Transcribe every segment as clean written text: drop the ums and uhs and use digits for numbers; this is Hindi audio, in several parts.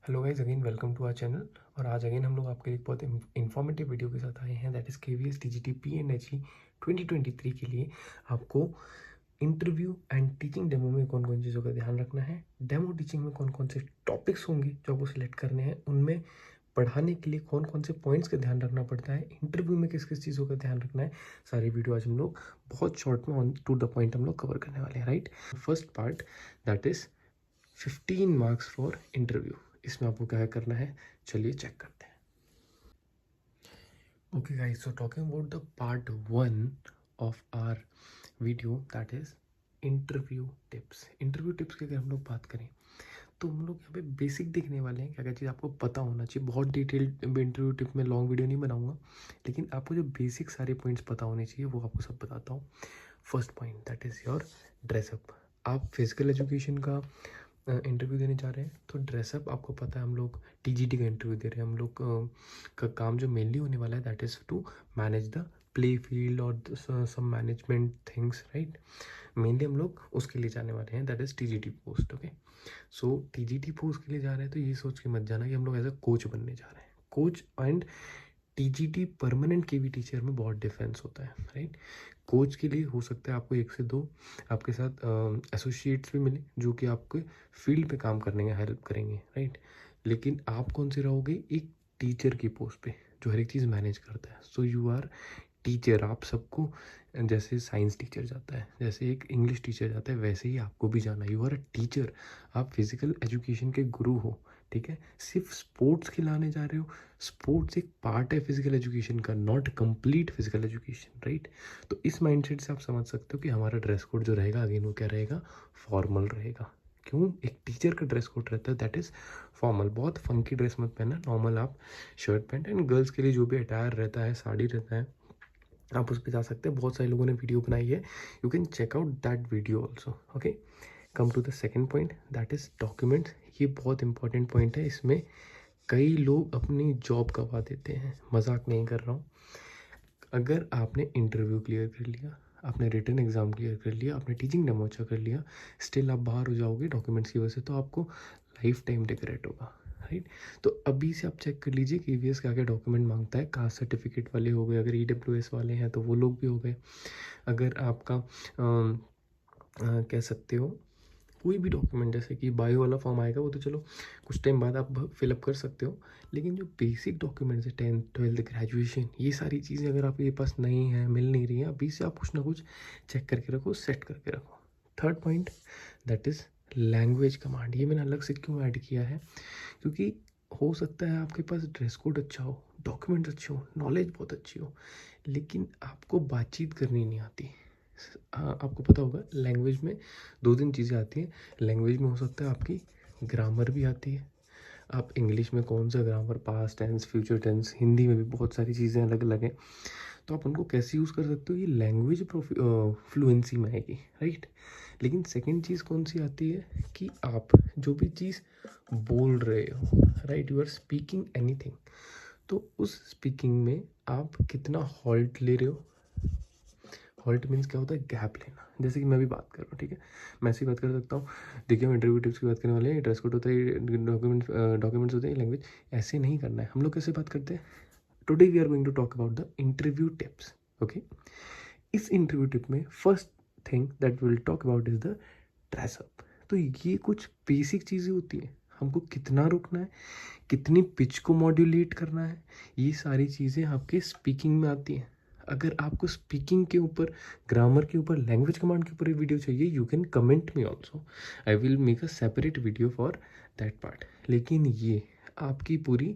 Hello guys, again welcome to our channel. और आज अगेन हम लोग आपके लिए एक बहुत इन्फॉर्मेटिव वीडियो के साथ आए हैं, that is KVS TGT PNHE 2023 के लिए। आपको इंटरव्यू एंड टीचिंग डेमो में कौन कौन चीज़ों का ध्यान रखना है, डेमो टीचिंग में कौन कौन से टॉपिक्स होंगे जो आपको सिलेक्ट करने हैं, उनमें पढ़ाने के लिए कौन कौन से पॉइंट्स का ध्यान रखना पड़ता है, इंटरव्यू में किस किस चीज़ों का ध्यान रखना है, सारी वीडियो आज हम लोग बहुत शॉर्ट में ऑन टू द पॉइंट हम लोग कवर करने वाले हैं, right. First part that is 15 marks for interview. इसमें आपको क्या करना है, चलिए चेक करते हैं। Okay guys, so talking about the part 1 of our video that is interview tips. Interview tips की अगर हम लोग बात करें तो हम लोग यहाँ पे बेसिक देखने वाले हैं, क्या क्या चीज़ आपको पता होना चाहिए। बहुत डिटेल्ड इंटरव्यू टिप में लॉन्ग वीडियो नहीं बनाऊंगा, लेकिन आपको जो बेसिक सारे पॉइंट्स पता होने चाहिए वो आपको सब बताता हूँ। First point that is your dress up. आप फिजिकल एजुकेशन का इंटरव्यू देने जा रहे हैं तो ड्रेसअप आपको पता है, हम लोग TGT का इंटरव्यू दे रहे हैं। हम लोग का काम जो मेनली होने वाला है that is to manage the play field और some management things, right. Mainly हम लोग उसके लिए जाने वाले हैं, that is TGT post. Okay, so TGT post के लिए जा रहे हैं तो ये सोच के मत जाना कि हम लोग एज अ कोच बनने जा रहे हैं। Coach and TGT permanent KV teacher में बहुत डिफरेंस होता है, राइट। कोच के लिए हो सकता है आपको 1 से 2 आपके साथ एसोसिएट्स भी मिले जो कि आपके फील्ड पे काम करने में हेल्प करेंगे, राइट। लेकिन आप कौन से रहोगे, एक टीचर की पोस्ट पे जो हर एक चीज़ मैनेज करता है। So you are teacher. आप सबको, जैसे साइंस टीचर जाता है, जैसे एक इंग्लिश टीचर जाता है, वैसे ही आपको भी जाना। You are a teacher. आप फिजिकल एजुकेशन के गुरु हो, ठीक है। सिर्फ स्पोर्ट्स खिलाने जा रहे हो, स्पोर्ट्स एक पार्ट है फिजिकल एजुकेशन का, not complete physical education, right. तो इस माइंडसेट से आप समझ सकते हो कि हमारा ड्रेस कोड जो रहेगा अगेन वो क्या रहेगा, फॉर्मल रहेगा। क्यों, एक टीचर का ड्रेस कोड रहता है दैट इज़ फॉर्मल। बहुत फंकी ड्रेस मत पहनना, नॉर्मल आप शर्ट पैंट। एंड गर्ल्स के लिए जो भी अटायर रहता है, साड़ी रहता है, आप उस पर जा सकते हैं। बहुत सारे लोगों ने वीडियो बनाई है, you can check out that video also. Okay, come to the second point that is documents. ये बहुत इंपॉर्टेंट पॉइंट है। इसमें कई लोग अपनी जॉब गवा देते हैं, मजाक नहीं कर रहा हूँ। अगर आपने इंटरव्यू क्लियर कर लिया, आपने रिटन एग्जाम क्लियर कर लिया, आपने टीचिंग डेमो अच्छा कर लिया, स्टिल आप बाहर हो जाओगे डॉक्यूमेंट्स की वजह से, तो आपको लाइफ टाइम रिग्रेट होगा, राइट। तो अभी से आप चेक कर लीजिए KVS क्या क्या डॉक्यूमेंट मांगता है। कास्ट सर्टिफिकेट वाले हो गए, अगर EWS वाले हैं तो वो लोग भी हो गए। अगर आपका कह सकते हो कोई भी डॉक्यूमेंट, जैसे कि बायो वाला फॉर्म आएगा वो तो चलो कुछ टाइम बाद आप फिलअप कर सकते हो, लेकिन जो बेसिक डॉक्यूमेंट्स है 10th 12th ग्रेजुएशन, ये सारी चीज़ें अगर आपके पास नहीं है, मिल नहीं रही है, अभी से आप कुछ ना कुछ चेक करके रखो, सेट करके रखो। Third point that is language command. ये मैंने अलग से क्यों ऐड किया है, क्योंकि हो सकता है आपके पास ड्रेस कोड अच्छा हो, डॉक्यूमेंट्स अच्छे हो, नॉलेज बहुत अच्छी हो, लेकिन आपको बातचीत करनी नहीं आती। हाँ, आपको पता होगा लैंग्वेज में 2-3 चीज़ें आती हैं। लैंग्वेज में हो सकता है आपकी ग्रामर भी आती है। आप इंग्लिश में कौन सा grammar, past tense, future tense, Hindi में भी बहुत सारी चीज़ें अलग अलग हैं, तो आप उनको कैसे यूज़ कर सकते हो, ये लैंग्वेज फ्लुएंसी में आएगी, राइट। लेकिन सेकंड चीज़ कौन सी आती है कि आप जो भी चीज़ बोल रहे हो, right, you are speaking anything, तो उस स्पीकिंग में आप कितना हॉल्ट ले रहे हो। हॉल्ट मीन्स क्या होता है, गैप लेना। जैसे कि मैं भी बात कर रहा हूँ, ठीक है, मैं ऐसी बात कर सकता हूँ। देखिए, हम इंटरव्यू टिप्स की बात करने वाले हैं, ड्रेस कोड होता है, डॉक्यूमेंट्स होते हैं, लैंग्वेज। ऐसे नहीं करना है। हम लोग कैसे बात करते हैं, today we are going to talk about the interview tips. Okay, इस इंटरव्यू टिप में first thing that will talk about is the dress up. तो ये कुछ बेसिक चीज़ें होती हैं, हमको कितना रुकना है, कितनी पिच को मॉड्यूलेट करना है, ये सारी चीज़ें आपके स्पीकिंग में आती हैं। अगर आपको स्पीकिंग के ऊपर, ग्रामर के ऊपर, लैंग्वेज कमांड के ऊपर एक वीडियो चाहिए, you can comment me also, I will make a separate video for that part. लेकिन ये आपकी पूरी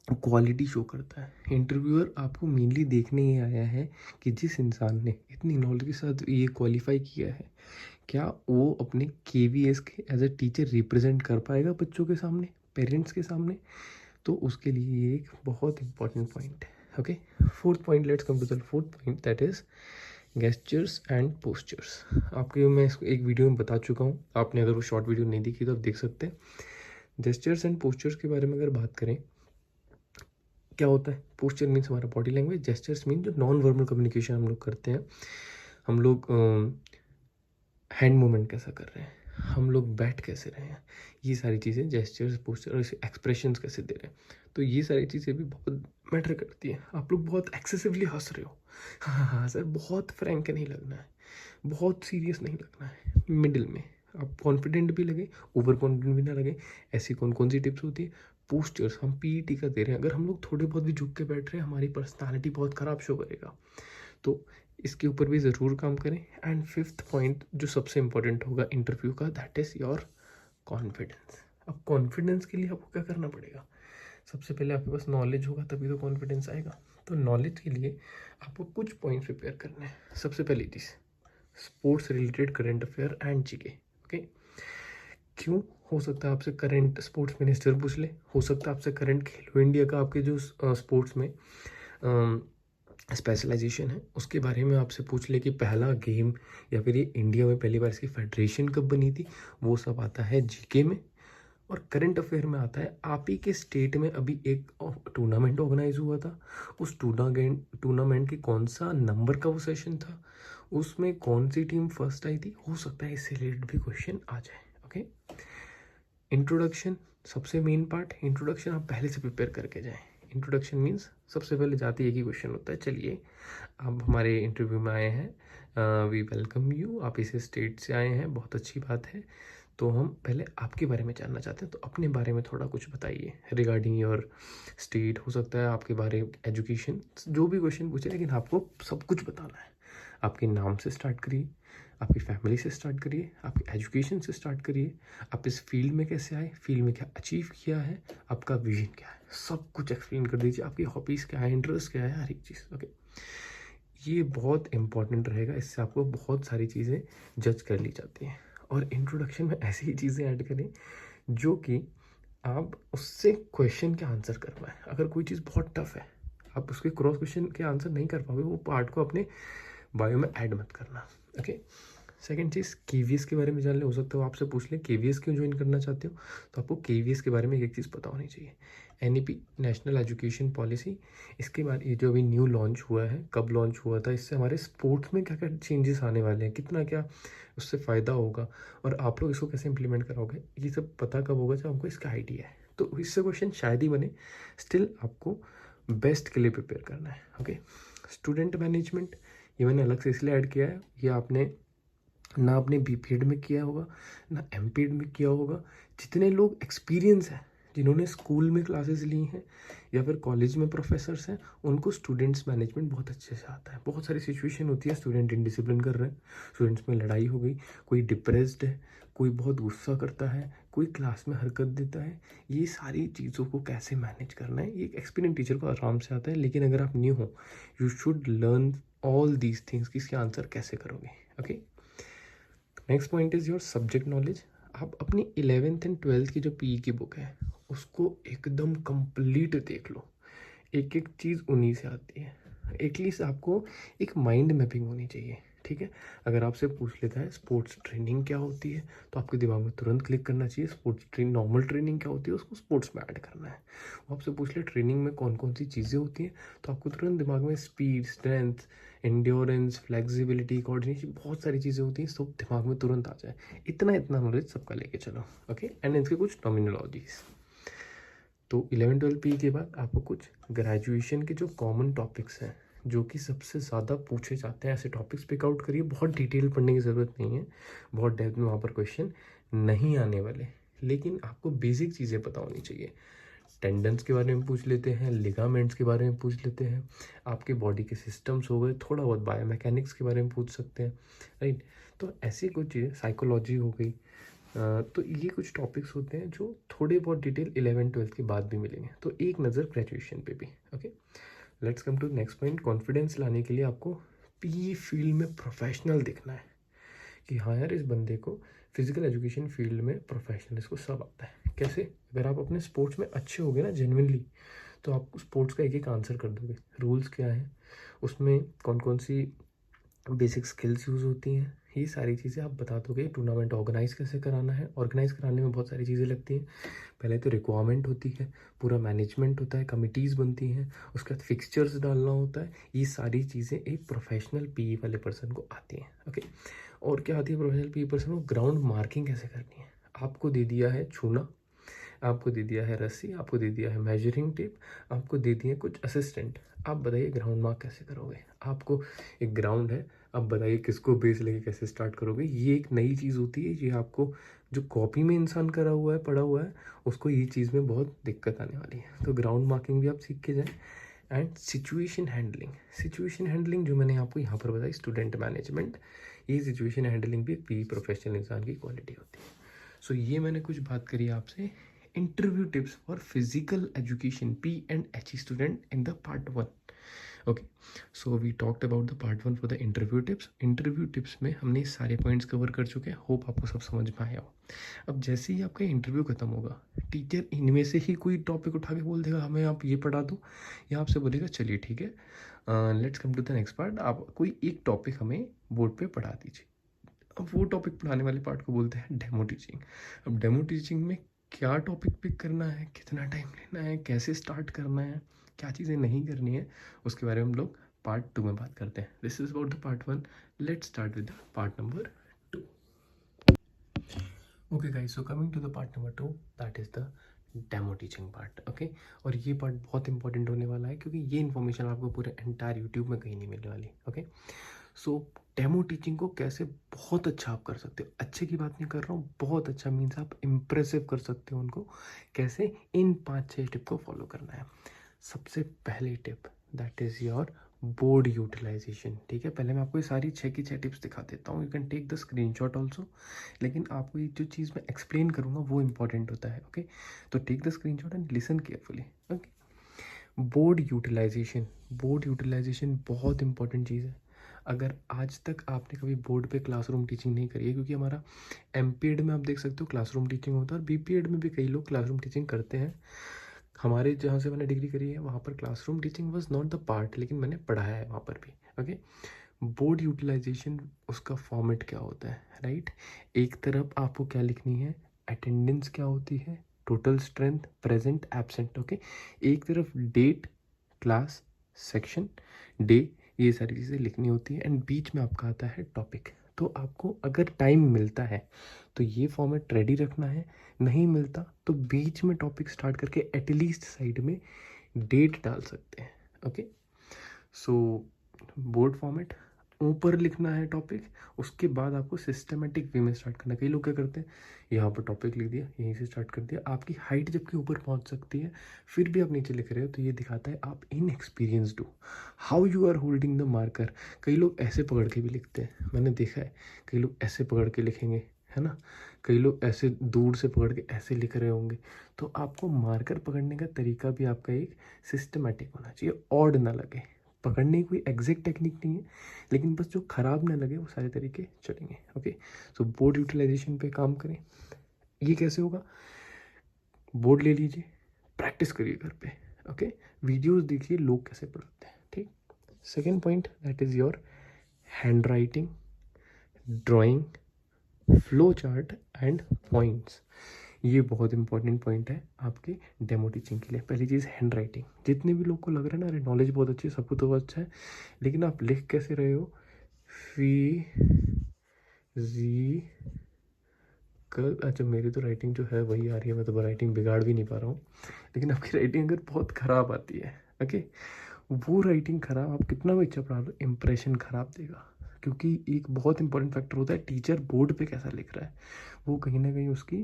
क्वालिटी शो करता है। इंटरव्यूअर आपको मेनली देखने ही आया है कि जिस इंसान ने इतनी नॉलेज के साथ ये क्वालिफाई किया है, क्या वो अपने KVS के एज अ टीचर रिप्रेजेंट कर पाएगा बच्चों के सामने, पेरेंट्स के सामने। तो उसके लिए ये एक बहुत इंपॉर्टेंट पॉइंट है। Okay, fourth point, let's come to the fourth point that is gestures and postures. आपके मैं इसको एक वीडियो में बता चुका हूँ, आपने अगर वो शॉर्ट वीडियो नहीं देखी तो आप देख सकते हैं। जेस्चर्स एंड पोस्चर्स के बारे में अगर बात करें, क्या होता है, पोस्चर मीन्स हमारा बॉडी लैंग्वेज, जेस्चर्स मीन जो नॉन वर्बल कम्युनिकेशन हम लोग करते हैं। हम लोग हैंड मूवमेंट कैसा कर रहे हैं, हम लोग बैठ कैसे रहे हैं, ये सारी चीज़ें, जेस्चर्स, पोस्चर और एक्सप्रेशंस कैसे दे रहे हैं, तो ये सारी चीज़ें भी बहुत मैटर करती हैं। आप लोग बहुत एक्सेसिवली हंस रहे हो, हाँ हाँ सर, बहुत फ्रैंक नहीं लगना है, बहुत सीरियस नहीं लगना है, मिडिल में आप कॉन्फिडेंट भी लगे, ओवर कॉन्फिडेंट भी ना लगे। ऐसी कौन कौन सी टिप्स होती है? पोस्चर्स हम पीईटी का दे रहे हैं, अगर हम लोग थोड़े बहुत भी झुक के बैठ रहे हैं हमारी पर्सनालिटी बहुत ख़राब शो करेगा, तो इसके ऊपर भी ज़रूर काम करें। एंड फिफ्थ पॉइंट जो सबसे इंपॉर्टेंट होगा इंटरव्यू का, दैट इज़ योर कॉन्फिडेंस। अब कॉन्फिडेंस के लिए आपको क्या करना पड़ेगा? सबसे पहले आपके पास नॉलेज होगा तभी तो कॉन्फिडेंस आएगा। तो नॉलेज के लिए आपको कुछ पॉइंट्स प्रिपेयर करने हैं। सबसे पहली चीज़, sports related current affair and GK. Okay, क्यों? हो सकता है आपसे करंट स्पोर्ट्स मिनिस्टर पूछ ले, हो सकता है आपसे करंट खेलो इंडिया का आपके जो स्पोर्ट्स में स्पेशलाइजेशन है उसके बारे में आपसे पूछ ले कि पहला गेम या फिर ये इंडिया में पहली बार इसकी फेडरेशन कब बनी थी, वो सब आता है जीके में। और करंट अफेयर में आता है आप ही के स्टेट में अभी एक टूर्नामेंट ऑर्गेनाइज हुआ था, उस टूर्नामेंट के कौन सा नंबर का वो सेशन था, उसमें कौन सी टीम फर्स्ट आई थी, हो सकता है इससे रिलेटेड भी क्वेश्चन आ जाए। ओके, इंट्रोडक्शन सबसे मेन पार्ट, इंट्रोडक्शन आप पहले से प्रिपेयर करके जाएं। इंट्रोडक्शन मीन्स सबसे पहले जाते एक ही क्वेश्चन होता है, चलिए आप हमारे इंटरव्यू में आए हैं, वी वेलकम यू, आप इस स्टेट से आए हैं, बहुत अच्छी बात है, तो हम पहले आपके बारे में जानना चाहते हैं, तो अपने बारे में थोड़ा कुछ बताइए रिगार्डिंग योर स्टेट। हो सकता है आपके बारे एजुकेशन, जो भी क्वेश्चन पूछे, लेकिन आपको सब कुछ बताना है। आपके नाम से स्टार्ट करिए, आपकी फैमिली से स्टार्ट करिए, आपके एजुकेशन से स्टार्ट करिए, आप इस फील्ड में कैसे आए, फील्ड में क्या अचीव किया है, आपका विजन क्या है, सब कुछ एक्सप्लेन कर दीजिए। आपकी हॉबीज़ क्या है, इंटरेस्ट क्या है, हर एक चीज़। ओके, ये बहुत इंपॉर्टेंट रहेगा, इससे आपको बहुत सारी चीज़ें जज कर ली जाती हैं। और इंट्रोडक्शन में ऐसी ही चीज़ें ऐड करें जो कि आप उससे क्वेश्चन के आंसर कर पाएँ। अगर कोई चीज़ बहुत टफ है, आप उसके क्रॉस क्वेश्चन के आंसर नहीं कर पाओगे, वो पार्ट को अपने बायो में ऐड मत करना। ओके, सेकंड चीज़, केवीएस के बारे में जान ले। हो सकता है वो आपसे पूछ ले केवीएस क्यों ज्वाइन करना चाहते हो, तो आपको केवीएस के बारे में एक चीज़ पता होनी चाहिए। एनईपी, नेशनल एजुकेशन पॉलिसी, इसके बारे, ये जो अभी न्यू लॉन्च हुआ है, कब लॉन्च हुआ था, इससे हमारे स्पोर्ट्स में क्या क्या चेंजेस आने वाले हैं, कितना क्या उससे फ़ायदा होगा, और आप लोग इसको कैसे इंप्लीमेंट कराओगे, ये सब पता कब होगा जब हमको इसका आइडिया है। तो इससे क्वेश्चन शायद ही बने, स्टिल आपको बेस्ट के लिए प्रिपेयर करना है। ओके, स्टूडेंट मैनेजमेंट, ये मैंने अलग से इसलिए ऐड किया है, ये आपने ना आपने बीपीएड में किया होगा ना एमपीएड में किया होगा। जितने लोग एक्सपीरियंस है, जिन्होंने स्कूल में क्लासेस ली हैं या फिर कॉलेज में प्रोफेसर्स हैं, उनको स्टूडेंट्स मैनेजमेंट बहुत अच्छे से आता है। बहुत सारी सिचुएशन होती है, स्टूडेंट इंडिसिप्लिन कर रहे हैं, स्टूडेंट्स में लड़ाई हो गई, कोई डिप्रेस्ड है, कोई बहुत गुस्सा करता है, कोई क्लास में हरकत देता है, ये सारी चीज़ों को कैसे मैनेज करना है, ये एक एक्सपीरियंस टीचर को आराम से आता है। लेकिन अगर आप न्यू हो, you should learn all these things कि इसके आंसर कैसे करोगे। Okay, next point is your subject knowledge. आप अपनी 11th एंड 12th की जो पीई की बुक है उसको एकदम कंप्लीट देख लो, एक एक चीज़ उन्हीं से आती है। एटलीस्ट आपको एक माइंड मैपिंग होनी चाहिए, ठीक है। अगर आपसे पूछ लेता है स्पोर्ट्स ट्रेनिंग क्या होती है, तो आपके दिमाग में तुरंत क्लिक करना चाहिए स्पोर्ट्स ट्रेनिंग, नॉर्मल ट्रेनिंग क्या होती है उसको स्पोर्ट्स में ऐड करना है। वो आपसे पूछ ले ट्रेनिंग में कौन कौन सी चीज़ें होती हैं, तो आपको तुरंत दिमाग में speed, strength, endurance, flexibility, coordination, बहुत सारी चीज़ें होती हैं, सब दिमाग में तुरंत आ जाए। इतना इतना नॉलेज सबका लेके चलो। ओके, एंड इसके कुछ टर्मिनोलॉजीज। तो 11-12 पी के बाद आपको कुछ ग्रेजुएशन के जो कॉमन टॉपिक्स हैं, जो कि सबसे ज़्यादा पूछे जाते हैं, ऐसे टॉपिक्स पिक आउट करिए। बहुत डिटेल पढ़ने की ज़रूरत नहीं है, बहुत डेप्थ में वहाँ पर क्वेश्चन नहीं आने वाले, लेकिन आपको बेसिक चीज़ें पता होनी चाहिए। टेंडन्स के बारे में पूछ लेते हैं, लिगामेंट्स के बारे में पूछ लेते हैं, आपके बॉडी के सिस्टम्स हो गए, थोड़ा बहुत बायोमैकेनिक्स के बारे में पूछ सकते हैं, राइट। तो ऐसी कुछ चीज़ें, साइकोलॉजी हो गई, तो ये कुछ टॉपिक्स होते हैं जो थोड़े बहुत डिटेल 11-12 के बाद भी मिलेंगे। तो एक नज़र ग्रेजुएशन पे भी। Okay, let's come to next point. Confidence लाने के लिए आपको पी फील्ड में प्रोफेशनल दिखना है कि हाँ यार, इस बंदे को फिजिकल एजुकेशन फील्ड में प्रोफेशनल, इसको सब आता है। कैसे? अगर आप अपने स्पोर्ट्स में अच्छे होगे ना जेन्युइनली, तो आप स्पोर्ट्स का एक एक आंसर कर दोगे। रूल्स क्या है, उसमें कौन कौन सी बेसिक स्किल्स यूज़ होती हैं, ये सारी चीज़ें आप बता दोगे। टूर्नामेंट ऑर्गेनाइज़ कैसे कराना है, ऑर्गेनाइज़ कराने में बहुत सारी चीज़ें लगती हैं। पहले तो रिक्वायरमेंट होती है, पूरा मैनेजमेंट होता है, कमिटीज़ बनती हैं, उसके बाद फिक्सचर्स डालना होता है। ये सारी चीज़ें एक प्रोफेशनल पीई वाले पर्सन को आती हैं। ओके, और क्या आती है प्रोफेशनल पीई पर्सन को, ग्राउंड मार्किंग कैसे करनी है। आपको दे दिया है छूना, आपको दे दिया है रस्सी, आपको दे दिया है मेजरिंग टेप, आपको दे दिए कुछ असिस्टेंट, आप बताइए ग्राउंड मार्क कैसे करोगे। आपको एक ग्राउंड है, अब बताइए किसको बेस लेके कैसे स्टार्ट करोगे। ये एक नई चीज़ होती है, ये आपको जो कॉपी में इंसान करा हुआ है, पढ़ा हुआ है, उसको ये चीज़ में बहुत दिक्कत आने वाली है। तो ग्राउंड मार्किंग भी आप सीख के जाएँ। And situation handling, situation handling जो मैंने आपको यहाँ पर बताई, स्टूडेंट मैनेजमेंट, ये सिचुएशन हैंडलिंग भी पी प्रोफेशनल इंसान की क्वालिटी होती है। सो ये मैंने कुछ बात करी आपसे interview tips for physical education P and H student in the part 1। Okay, so we talked about the part 1 for the interview tips. Interview tips में हमने सारे पॉइंट्स कवर कर चुके हैं, होप आपको सब समझ में आया हो। अब जैसे ही आपका इंटरव्यू खत्म होगा, टीचर इनमें से ही कोई टॉपिक उठा के बोल देगा हमें आप ये पढ़ा दो, या आपसे बोलेगा चलिए ठीक है, let's come to the next part, आप कोई एक टॉपिक हमें बोर्ड पे पढ़ा दीजिए। अब वो टॉपिक पढ़ाने वाले पार्ट को बोलते हैं डेमो टीचिंग। अब डेमो टीचिंग में क्या टॉपिक पिक करना है, कितना टाइम लेना है, कैसे स्टार्ट करना है, क्या चीज़ें नहीं करनी है, उसके बारे में हम लोग पार्ट 2 में बात करते हैं। This is about the part 1, let's start with the part number 2। Okay guys, so coming to the part number 2, that is the demo teaching part. Okay, और ये पार्ट बहुत इंपॉर्टेंट होने वाला है क्योंकि ये इन्फॉर्मेशन आपको पूरे एंटायर यूट्यूब में कहीं नहीं मिलने वाली। ओके, सो डेमो टीचिंग को कैसे बहुत अच्छा आप कर सकते हो, अच्छे की बात नहीं कर रहा हूँ, बहुत अच्छा मीन्स आप इम्प्रेसिव कर सकते हो उनको। कैसे, इन 5-6 टिप को फॉलो करना है। सबसे पहली tip that is your board utilization. ठीक है, पहले मैं आपको ये सारी 6 की 6 टिप्स दिखा देता हूँ, you can take the screenshot also, लेकिन आपको ये जो चीज़ मैं एक्सप्लेन करूँगा वो इंपॉर्टेंट होता है। ओके, तो take the screenshot and listen carefully. Okay, board utilization, board utilization बहुत इंपॉर्टेंट चीज़ है। अगर आज तक आपने कभी बोर्ड पे क्लासरूम टीचिंग नहीं करी है, क्योंकि हमारा एमपीएड में आप देख सकते हो क्लासरूम टीचिंग होता है, और बीपीएड में भी कई लोग क्लासरूम टीचिंग करते हैं। हमारे जहाँ से मैंने डिग्री करी है वहाँ पर classroom teaching was not the part, लेकिन मैंने पढ़ाया है वहाँ पर भी। ओके, बोर्ड यूटिलाइजेशन, उसका फॉर्मेट क्या होता है, राइट। एक तरफ आपको क्या लिखनी है, अटेंडेंस क्या होती है, total strength, present, absent. Okay, एक तरफ डेट, क्लास, सेक्शन, डे, ये सारी चीज़ें लिखनी होती है, एंड बीच में आपका आता है टॉपिक। तो आपको अगर टाइम मिलता है तो ये फॉर्मेट रेडी रखना है, नहीं मिलता तो बीच में टॉपिक स्टार्ट करके एटलीस्ट साइड में डेट डाल सकते हैं। ओके, सो बोर्ड फॉर्मेट, ऊपर लिखना है टॉपिक, उसके बाद आपको सिस्टमेटिक वे में स्टार्ट करना है। कई लोग क्या करते हैं, यहाँ पर टॉपिक लिख दिया, यहीं से स्टार्ट कर दिया, आपकी हाइट जबकि ऊपर पहुँच सकती है फिर भी आप नीचे लिख रहे हो, तो ये दिखाता है आप इनएक्सपीरियंस्ड हो, how you are holding the marker. कई लोग ऐसे पकड़ के भी लिखते हैं, मैंने देखा है, कई लोग ऐसे पकड़ के लिखेंगे, है ना, कई लोग ऐसे दूर से पकड़ के ऐसे लिख रहे होंगे। तो आपको मार्कर पकड़ने का तरीका भी आपका एक सिस्टमेटिक होना चाहिए, ऑड ना लगे। पकड़ने की कोई एग्जैक्ट टेक्निक नहीं है, लेकिन बस जो ख़राब ना लगे वो सारे तरीके चलेंगे। ओके, सो बोर्ड यूटिलाइजेशन पे काम करें। ये कैसे होगा, बोर्ड ले लीजिए, प्रैक्टिस करिए घर पे। ओके, वीडियोस देखिए लोग कैसे पढ़ाते हैं। ठीक, second point that is your hand writing, drawing, flow chart and points. ये बहुत इंपॉर्टेंट पॉइंट है आपके डेमो टीचिंग के लिए। पहली चीज़ हैंड राइटिंग, जितने भी लोग को लग रहा है ना अरे नॉलेज बहुत अच्छी है, सबको तो अच्छा है, लेकिन आप लिख कैसे रहे हो, फी जी कल, अच्छा मेरी तो राइटिंग जो है वही आ रही है, मैं तो राइटिंग बिगाड़ भी नहीं पा रहा हूँ, लेकिन आपकी राइटिंग अगर बहुत ख़राब आती है, ओके, वो राइटिंग ख़राब, आप कितना भी अच्छा पढ़ा लो, इम्प्रेशन ख़राब देगा। क्योंकि एक बहुत इंपॉर्टेंट फैक्टर होता है टीचर बोर्ड पे कैसा लिख रहा है, वो कहीं ना कहीं उसकी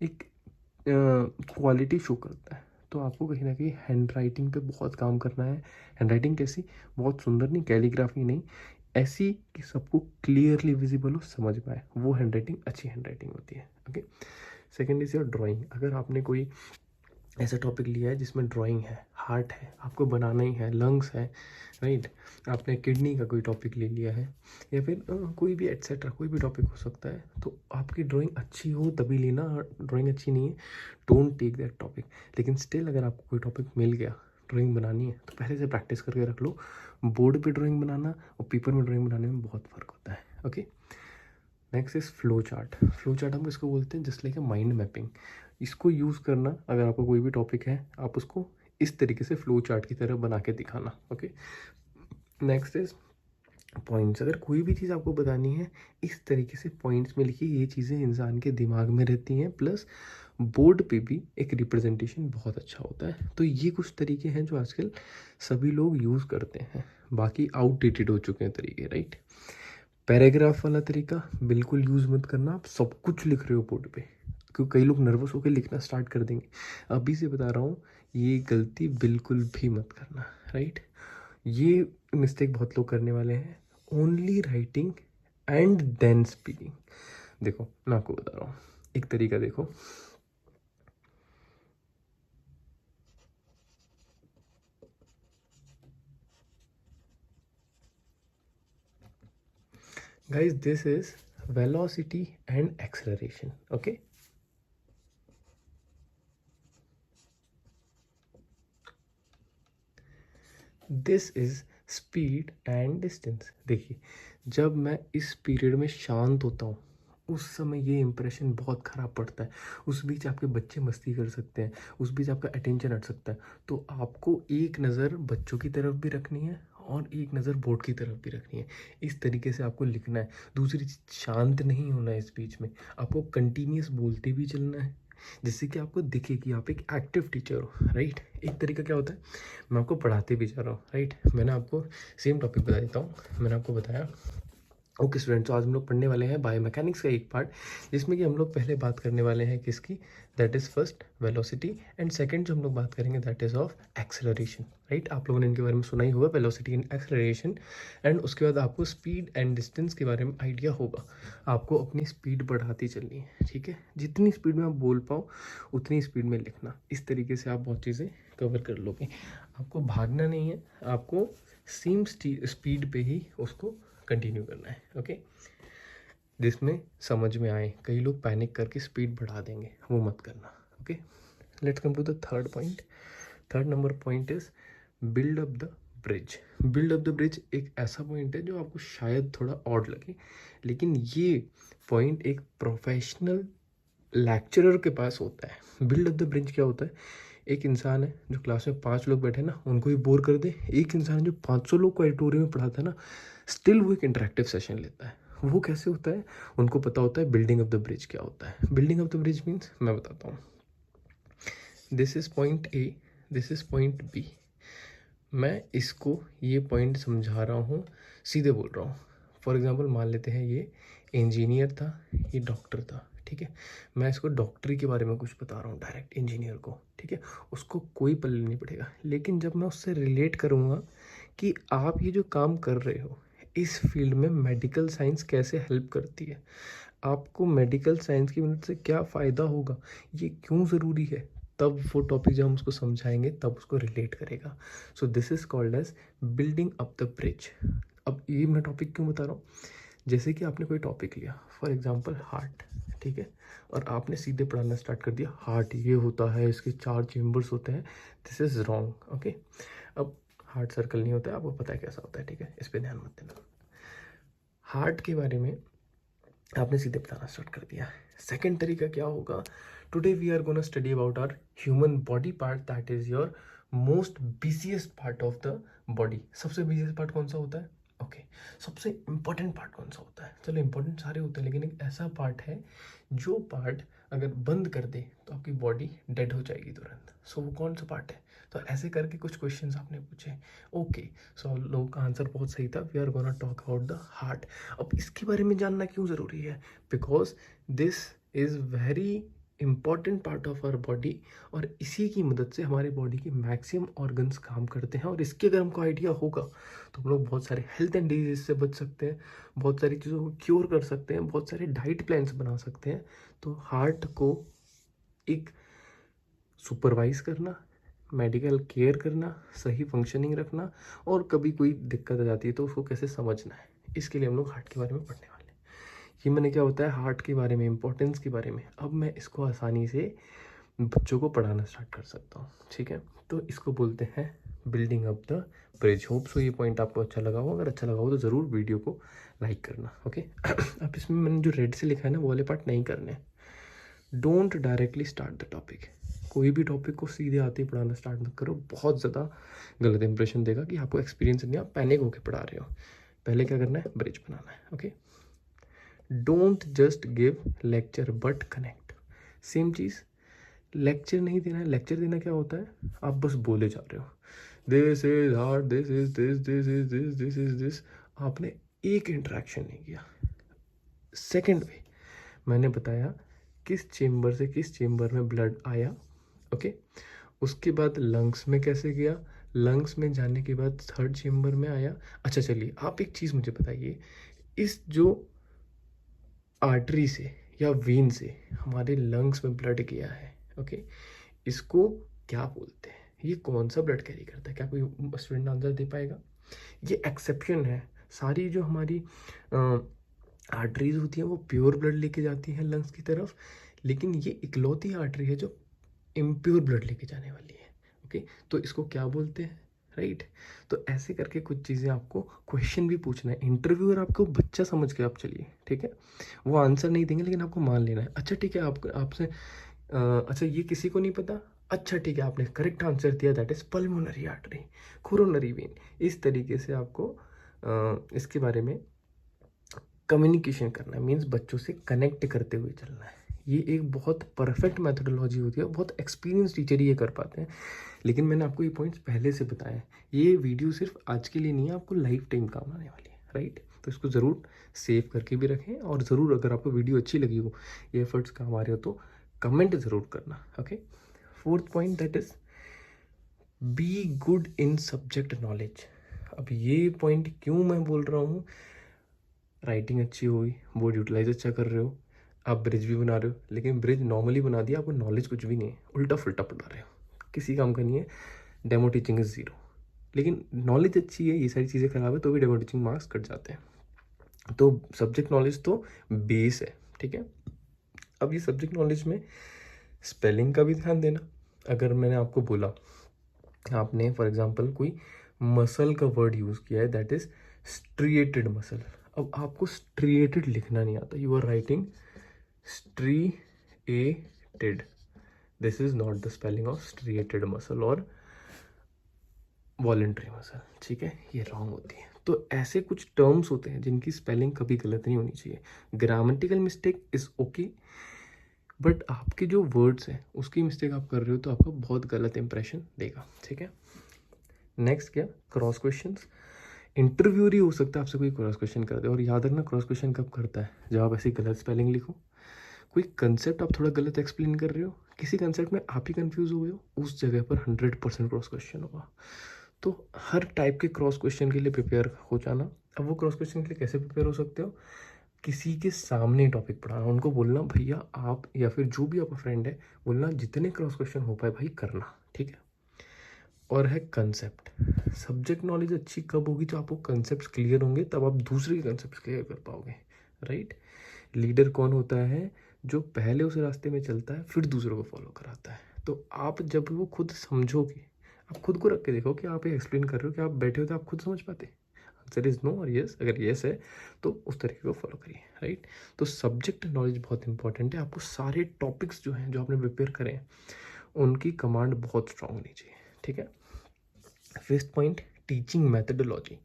एक क्वालिटी शो करता है। तो आपको कहीं ना कहीं हैंड राइटिंग पे बहुत काम करना है। हैंड राइटिंग कैसी, बहुत सुंदर नहीं, कैलीग्राफी नहीं, ऐसी कि सबको क्लियरली विजिबल हो, समझ पाए, वो हैंड राइटिंग अच्छी हैंड राइटिंग होती है। Okay, second is your drawing. अगर आपने कोई ऐसा टॉपिक लिया है जिसमें ड्राइंग है, हार्ट है, आपको बनाना ही है, लंग्स है, राइट, आपने किडनी का कोई टॉपिक ले लिया है, या फिर कोई भी एट्सेट्रा, कोई भी टॉपिक हो सकता है, तो आपकी ड्राइंग अच्छी हो तभी लेना, ड्राइंग अच्छी नहीं है डोंट टेक दैट टॉपिक। लेकिन स्टिल अगर आपको कोई टॉपिक मिल गया, ड्राइंग बनानी है, तो पहले से प्रैक्टिस करके रख लो। बोर्ड पे ड्राइंग बनाना और पेपर में ड्राइंग बनाने में बहुत फ़र्क होता है। Okay, next is flow chart. Flow chart हम इसको बोलते हैं just like a mind mapping. इसको यूज़ करना, अगर आपको कोई भी टॉपिक है आप उसको इस तरीके से फ्लो चार्ट की तरह बना के दिखाना। ओके, नेक्स्ट इज पॉइंट्स, अगर कोई भी चीज़ आपको बतानी है इस तरीके से पॉइंट्स में लिखिए, ये चीज़ें इंसान के दिमाग में रहती हैं, प्लस बोर्ड पे भी एक रिप्रेजेंटेशन बहुत अच्छा होता है। तो ये कुछ तरीके हैं जो आजकल सभी लोग यूज़ करते हैं, बाकी आउटडेटेड हो चुके हैं तरीके, राइट। पैराग्राफ वाला तरीका बिल्कुल यूज़ मत करना, आप सब कुछ लिख रहे हो बोर्ड पे, क्योंकि कई लोग नर्वस होकर लिखना स्टार्ट कर देंगे। अभी से बता रहा हूँ, ये गलती बिल्कुल भी मत करना, राइट। ये मिस्टेक बहुत लोग करने वाले हैं, only writing and then speaking. देखो मैं आपको बता रहा हूँ एक तरीका, देखो guys, this is velocity and acceleration, okay. This is speed and distance. देखिए, जब मैं इस पीरियड में शांत होता हूँ उस समय ये इंप्रेशन बहुत ख़राब पड़ता है। उस बीच आपके बच्चे मस्ती कर सकते हैं, उस बीच आपका अटेंशन हट सकता है। तो आपको एक नज़र बच्चों की तरफ भी रखनी है और एक नज़र बोर्ड की तरफ भी रखनी है। इस तरीके से आपको लिखना है। दूसरी चीज़, शांत नहीं होना है इस बीच में, आपको कंटिन्यूस बोलते भी चलना है, जिससे कि आपको दिखे कि आप एक एक्टिव टीचर हो, राइट। एक तरीका क्या होता है, मैं आपको पढ़ाते भी जा रहा हूँ, राइट। मैंने आपको सेम टॉपिक बता देता हूँ। मैंने आपको बताया, ओके स्टूडेंट्स, तो आज हम लोग पढ़ने वाले हैं बायोमैकेनिक्स का एक पार्ट, जिसमें कि हम लोग पहले बात करने वाले हैं किसकी, that is first velocity, and second जो हम लोग बात करेंगे that is of acceleration, right. आप लोगों ने इनके बारे में सुना ही होगा, वेलोसिटी एंड एक्सेलरेशन। एंड उसके बाद आपको स्पीड एंड डिस्टेंस के बारे में आइडिया होगा। आपको अपनी स्पीड बढ़ाती चलनी है, ठीक है। जितनी स्पीड में आप बोल पाओ उतनी स्पीड में लिखना। इस तरीके से आप बहुत चीज़ें कवर कर लोगे। आपको भागना नहीं है, आपको सेम स्पीड पे ही उसको कंटिन्यू करना है, ओके। जिसमें समझ में आए, कई लोग पैनिक करके स्पीड बढ़ा देंगे, वो मत करना, okay. Let's come to the third point. Third number point is build up the bridge. Build up the bridge एक ऐसा पॉइंट है जो आपको शायद थोड़ा ऑड लगे, लेकिन ये पॉइंट एक प्रोफेशनल लेक्चरर के पास होता है। बिल्ड अप द ब्रिज क्या होता है, एक इंसान है जो क्लास में 5 लोग बैठे ना, उनको ही बोर कर दे। एक इंसान है जो 500 लोग को ऑडिटोरियम में पढ़ाता है ना, स्टिल वो एक इंटरेक्टिव सेशन लेता है। वो कैसे होता है, उनको पता होता है बिल्डिंग ऑफ द ब्रिज क्या होता है। Building of the bridge means, मैं बताता हूँ, this is point A, this is point B. मैं इसको ये पॉइंट समझा रहा हूँ, सीधे बोल रहा हूँ। फॉर एग्जांपल मान लेते हैं ये इंजीनियर था, ये डॉक्टर था, ठीक है। मैं इसको डॉक्टरी के बारे में कुछ बता रहा हूँ डायरेक्ट इंजीनियर को, ठीक है। उसको कोई पल्ले नहीं पड़ेगा, लेकिन जब मैं उससे रिलेट करूँगा कि आप ये जो काम कर रहे हो इस फील्ड में मेडिकल साइंस कैसे हेल्प करती है, आपको मेडिकल साइंस की मदद से क्या फ़ायदा होगा, ये क्यों ज़रूरी है, तब वो टॉपिक जब हम उसको समझाएंगे तब उसको रिलेट करेगा। So this is called as building up the bridge. अब ये मैं टॉपिक क्यों बता रहा हूँ, जैसे कि आपने कोई टॉपिक लिया, फॉर एग्जांपल हार्ट, ठीक है, और आपने सीधे पढ़ाना स्टार्ट कर दिया, हार्ट ये होता है, इसके 4 चेम्बर्स होते हैं। This is wrong, okay. अब हार्ट सर्कल नहीं होता है, आपको पता है कैसा होता है, ठीक है, इस पर ध्यान मत देना। हार्ट के बारे में आपने सीधे बताना स्टार्ट कर दिया। सेकंड तरीका क्या होगा, today we are gonna study about our human body part, that is your most busiest part of the body. सबसे बिजिएस्ट पार्ट कौन सा होता है, ओके। सबसे इंपॉर्टेंट पार्ट कौन सा होता है, चलो इंपॉर्टेंट सारे होते हैं, लेकिन एक ऐसा पार्ट है जो पार्ट अगर बंद कर दे तो आपकी बॉडी डेड हो जाएगी तुरंत। सो वो कौन सा पार्ट है, तो ऐसे करके कुछ क्वेश्चंस आपने पूछे, ओके। सो लोगों का आंसर बहुत सही था, we are gonna talk about the heart. अब इसके बारे में जानना क्यों ज़रूरी है, because this is very important part of our body, और इसी की मदद से हमारे बॉडी के मैक्सिमम ऑर्गन्स काम करते हैं। और इसके अगर हमको आइडिया होगा तो हम लोग बहुत सारे हेल्थ एंड डिजीज से बच सकते हैं, बहुत सारी चीज़ों को क्योर कर सकते हैं, बहुत सारे डाइट प्लान्स बना सकते हैं। तो हार्ट को एक सुपरवाइज करना, मेडिकल केयर करना, सही फंक्शनिंग रखना, और कभी कोई दिक्कत आ जाती है तो उसको कैसे समझना है, इसके लिए हम लोग हार्ट के बारे में पढ़ने वाले हैं। ये मैंने क्या होता है हार्ट के बारे में, इंपॉर्टेंस के बारे में। अब मैं इसको आसानी से बच्चों को पढ़ाना स्टार्ट कर सकता हूँ, ठीक है। तो इसको बोलते हैं building up the bridge. Hope so ये पॉइंट आपको अच्छा लगा हो, अगर अच्छा लगा हो तो ज़रूर वीडियो को लाइक करना, ओके। अब इसमें मैंने जो रेड से लिखा है ना, वो वाले पार्ट नहीं करने। Don't directly start the topic. कोई भी टॉपिक को सीधे आते ही पढ़ाना स्टार्ट मत करो, बहुत ज़्यादा गलत इंप्रेशन देगा कि आपको एक्सपीरियंस नहीं, आप पैनिक होकर पढ़ा रहे हो। पहले क्या करना है, ब्रिज बनाना है। Okay, don't just give lecture but connect. Same cheese, lecture नहीं देना है। लेक्चर देना क्या होता है, आप बस बोले जा रहे हो, this is hard, this is this, this is this, this is this, आपने एक इंटरेक्शन नहीं किया। सेकेंड वे, मैंने बताया किस चेम्बर से किस चेम्बर में ब्लड आया। ओके, उसके बाद लंग्स में कैसे गया, लंग्स में जाने के बाद थर्ड चेम्बर में आया। अच्छा चलिए, आप एक चीज़ मुझे बताइए, इस जो आर्टरी से या वेन से हमारे लंग्स में ब्लड गया है, ओके, इसको क्या बोलते हैं, ये कौन सा ब्लड कैरी करता है? क्या कोई स्टूडेंट आंसर दे पाएगा? ये एक्सेप्शन है। सारी जो हमारी आर्टरीज होती हैं वो प्योर ब्लड लेके जाती हैं लंग्स की तरफ, लेकिन ये इकलौती आर्टरी है जो इम्प्योर ब्लड लेके जाने वाली है। ओके, तो इसको क्या बोलते हैं, राइट? तो ऐसे करके कुछ चीज़ें आपको क्वेश्चन भी पूछना है। इंटरव्यूअर आपको बच्चा समझ के आप चलिए, ठीक है, वो आंसर नहीं देंगे लेकिन आपको मान लेना है। अच्छा ठीक है, आप आपसे अच्छा ये किसी को नहीं पता, अच्छा ठीक है, आपने करेक्ट आंसर दिया, that is pulmonary artery, coronary when. इस तरीके से आपको इसके बारे में कम्युनिकेशन करना है, मीन्स बच्चों से कनेक्ट करते हुए चलना है। ये एक बहुत परफेक्ट मेथोडोलॉजी होती है, बहुत एक्सपीरियंस टीचर ही ये कर पाते हैं। लेकिन मैंने आपको ये पॉइंट्स पहले से बताए हैं, ये वीडियो सिर्फ आज के लिए नहीं है, आपको लाइफ टाइम काम आने वाली है, राइट? तो इसको ज़रूर सेव करके भी रखें, और ज़रूर अगर आपको वीडियो अच्छी लगी हो, ये एफर्ट्स काम आ रहे हो, तो कमेंट ज़रूर करना। Okay, fourth point, that is be good in subject knowledge. अब ये पॉइंट क्यों मैं बोल रहा हूँ, राइटिंग अच्छी हुई, बोर्ड यूटिलाइज अच्छा कर रहे हो, आप ब्रिज भी बना रहे हो, लेकिन ब्रिज नॉर्मली बना दिया, आपको नॉलेज कुछ भी नहीं है, उल्टा फुल्टा पढ़ा रहे हो, किसी काम का नहीं है, डेमो टीचिंग इज ज़ीरो। लेकिन नॉलेज अच्छी है, ये सारी चीज़ें खराब है, तो भी डेमो टीचिंग मार्क्स कट जाते हैं। तो सब्जेक्ट नॉलेज तो बेस है, ठीक है। अब ये सब्जेक्ट नॉलेज में स्पेलिंग का भी ध्यान देना। अगर मैंने आपको बोला, आपने फॉर एग्जांपल कोई मसल का वर्ड यूज़ किया है, दैट इज स्ट्रिएटेड मसल, अब आपको स्ट्रिएटेड लिखना नहीं आता, you are writing striated, this is not the spelling of striated muscle और वॉलेंट्री मसल, ठीक है, ये रॉन्ग होती है। तो ऐसे कुछ टर्म्स होते हैं जिनकी स्पेलिंग कभी गलत नहीं होनी चाहिए। Grammatical mistake is okay, but आपके जो वर्ड्स हैं उसकी मिस्टेक आप कर रहे हो तो आपको बहुत गलत इंप्रेशन देगा, ठीक है। नेक्स्ट क्या, क्रॉस क्वेश्चंस। इंटरव्यूअर ही हो सकता है आपसे कोई क्रॉस क्वेश्चन कर दे, और याद रखना क्रॉस क्वेश्चन कब करता है, जब आप ऐसी गलत स्पेलिंग लिखो, कोई कंसेप्ट आप थोड़ा गलत एक्सप्लेन कर रहे हो, किसी कंसेप्ट में आप ही कंफ्यूज हुए हो, उस जगह पर 100% क्रॉस क्वेश्चन होगा। तो हर टाइप के क्रॉस क्वेश्चन के लिए प्रिपेयर हो जाना। अब वो क्रॉस क्वेश्चन के लिए कैसे प्रिपेयर हो सकते हो, किसी के सामने टॉपिक पढ़ाना, उनको बोलना भैया आप, या फिर जो भी आपका फ्रेंड है, बोलना जितने क्रॉस क्वेश्चन हो पाए भाई करना, ठीक है। और है कंसेप्ट, सब्जेक्ट नॉलेज अच्छी कब होगी, तो आपको कंसेप्ट क्लियर होंगे, तब आप दूसरे के कंसेप्ट क्लियर कर पाओगे, राइट। लीडर कौन होता है, जो पहले उस रास्ते में चलता है फिर दूसरों को फॉलो कराता है। तो आप जब वो खुद समझोगे, आप खुद को रख के देखो कि आप ये एक्सप्लेन कर रहे हो, कि आप बैठे हो तो आप खुद समझ पाते, आंसर इज नो और यस। अगर यस है तो उस तरीके को फॉलो करिए, राइट। तो सब्जेक्ट नॉलेज बहुत इंपॉर्टेंट है, आपको सारे टॉपिक्स जो हैं जो आपने प्रिपेयर करे हैं उनकी कमांड बहुत स्ट्रांग होनी चाहिए, ठीक है। Fifth point, teaching methodology.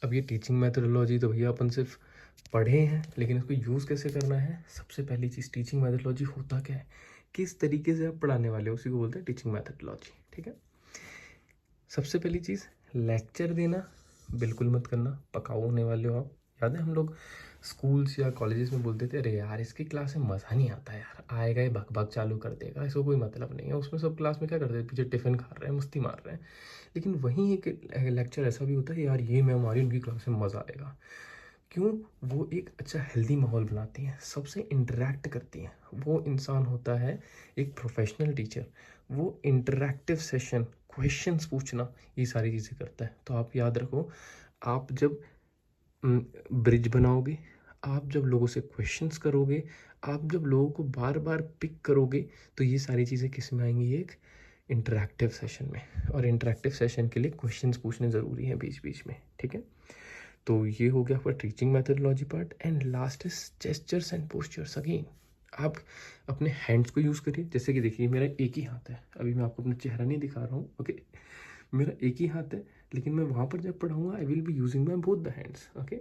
अब ये टीचिंग मैथडोलॉजी तो भैया अपन सिर्फ पढ़े हैं, लेकिन इसको यूज़ कैसे करना है, सबसे पहली चीज़ टीचिंग मैथडोलॉजी होता क्या है, किस तरीके से आप पढ़ाने वाले हो, उसी को बोलते हैं टीचिंग मैथडोलॉजी, ठीक है। सबसे पहली चीज़, लेक्चर देना बिल्कुल मत करना, पकाऊ होने वाले हो आप। याद है हम लोग स्कूल्स या कॉलेजेस में बोलते थे, अरे यार इसकी क्लास में मज़ा नहीं आता यार, आएगा ये भग भग चालू कर देगा, इसको कोई मतलब नहीं है। उसमें सब क्लास में क्या करते हैं, पीछे टिफ़िन खा रहे हैं, मस्ती मार रहे हैं। लेकिन वहीं एक लेक्चर ऐसा भी होता है, यार ये मैम हमारी, उनकी क्लास में मज़ा आएगा। क्यों, वो एक अच्छा हेल्दी माहौल बनाती हैं, सबसे इंटरेक्ट करती हैं। वो इंसान होता है एक प्रोफेशनल टीचर, वो इंटरेक्टिव सेशन, क्वेश्चंस पूछना, ये सारी चीज़ें करता है। तो आप याद रखो, आप जब ब्रिज बनाओगे, आप जब लोगों से क्वेश्चंस करोगे, आप जब लोगों को बार बार पिक करोगे, तो ये सारी चीज़ें किस में आएंगी, एक इंटरेक्टिव सेशन में। और इंटरेक्टिव सेशन के लिए क्वेश्चंस पूछने ज़रूरी हैं बीच बीच में, ठीक है। तो ये हो गया आपका teaching methodology part. And last is gestures and postures. Again आप अपने हैंड्स को यूज़ करिए, जैसे कि देखिए मेरा एक ही हाथ है, अभी मैं आपको अपना चेहरा नहीं दिखा रहा हूँ, ओके। मेरा एक ही हाथ है, लेकिन मैं वहाँ पर जब पढ़ाऊँगा I will be using my both the hands, okay.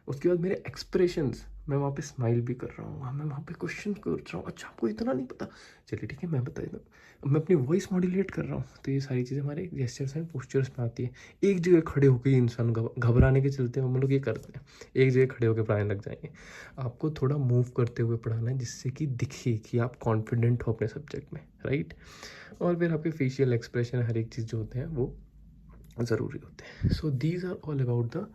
उसके बाद मेरे एक्सप्रेशंस, मैं वहाँ पे स्माइल भी कर रहा हूँ, मैं वहाँ पे क्वेश्चन कर रहा हूँ, अच्छा आपको इतना नहीं पता, चलिए ठीक है मैं बता देता हूँ, मैं अपनी वॉइस मॉड्यूलेट कर रहा हूँ। तो ये सारी चीज़ें हमारे जेस्चर्स एंड पोस्चर्स में आती है। एक जगह खड़े होकर ही इंसान घबराने के चलते हैं हम लोग ये करते हैं, एक जगह खड़े होकर पढ़ाने लग जाएंगे। आपको थोड़ा मूव करते हुए पढ़ाना है जिससे कि दिखे कि आप कॉन्फिडेंट हो अपने सब्जेक्ट में, राइट। और फिर आपके फेशियल एक्सप्रेशन, हर एक चीज़ जो होते हैं वो ज़रूरी होते हैं। So these are all about the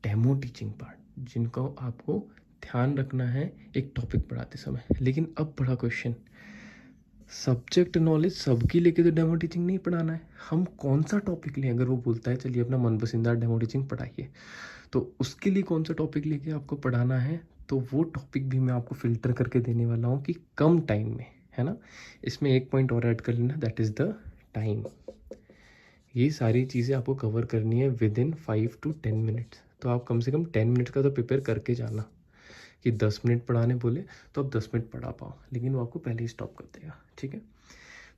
demo teaching part, जिनको आपको ध्यान रखना है एक टॉपिक पढ़ाते समय। लेकिन अब बड़ा क्वेश्चन, सब्जेक्ट नॉलेज सबकी लेके तो डेमो टीचिंग नहीं पढ़ाना है, हम कौन सा टॉपिक लें? अगर वो बोलता है चलिए अपना मनपसंदा डेमो टीचिंग पढ़ाइए, तो उसके लिए कौन सा टॉपिक लेके आपको पढ़ाना है, तो वो टॉपिक भी मैं आपको फिल्टर करके देने वाला हूँ कि कम टाइम में, है ना। इसमें एक पॉइंट और ऐड कर लेना, दैट इज़ द टाइम। ये सारी चीज़ें आपको कवर करनी है विद इन 5 to 10 मिनट्स। तो आप कम से कम 10 मिनट का तो प्रिपेयर करके जाना, कि 10 मिनट पढ़ाने बोले तो आप 10 मिनट पढ़ा पाओ, लेकिन वो आपको पहले ही स्टॉप कर देगा, ठीक है।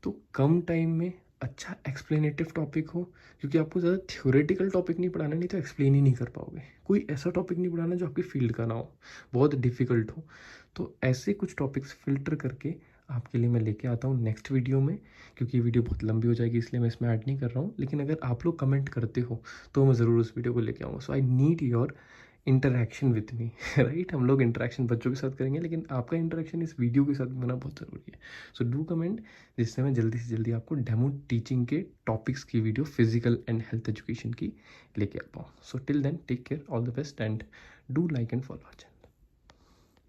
तो कम टाइम में अच्छा एक्सप्लेनेटिव टॉपिक हो, क्योंकि आपको ज़्यादा थ्योरेटिकल टॉपिक नहीं पढ़ाना, नहीं तो एक्सप्लेन ही नहीं कर पाओगे। कोई ऐसा टॉपिक नहीं पढ़ाना जो आपकी फील्ड का ना हो, बहुत डिफिकल्ट हो। तो ऐसे कुछ टॉपिक्स फिल्टर करके आपके लिए मैं लेके आता हूँ नेक्स्ट वीडियो में, क्योंकि वीडियो बहुत लंबी हो जाएगी इसलिए मैं इसमें ऐड नहीं कर रहा हूँ। लेकिन अगर आप लोग कमेंट करते हो तो मैं ज़रूर उस वीडियो को लेके आऊँगा। So I need your interaction with me, right. हम लोग इंटरेक्शन बच्चों के साथ करेंगे, लेकिन आपका इंटरेक्शन इस वीडियो के साथ होना बहुत ज़रूरी है। सो डू कमेंट, जिससे मैं जल्दी से जल्दी आपको डेमो टीचिंग के टॉपिक्स की video physical and health education की लेके आ पाऊँ। So till then take care, all the best and do like and follow.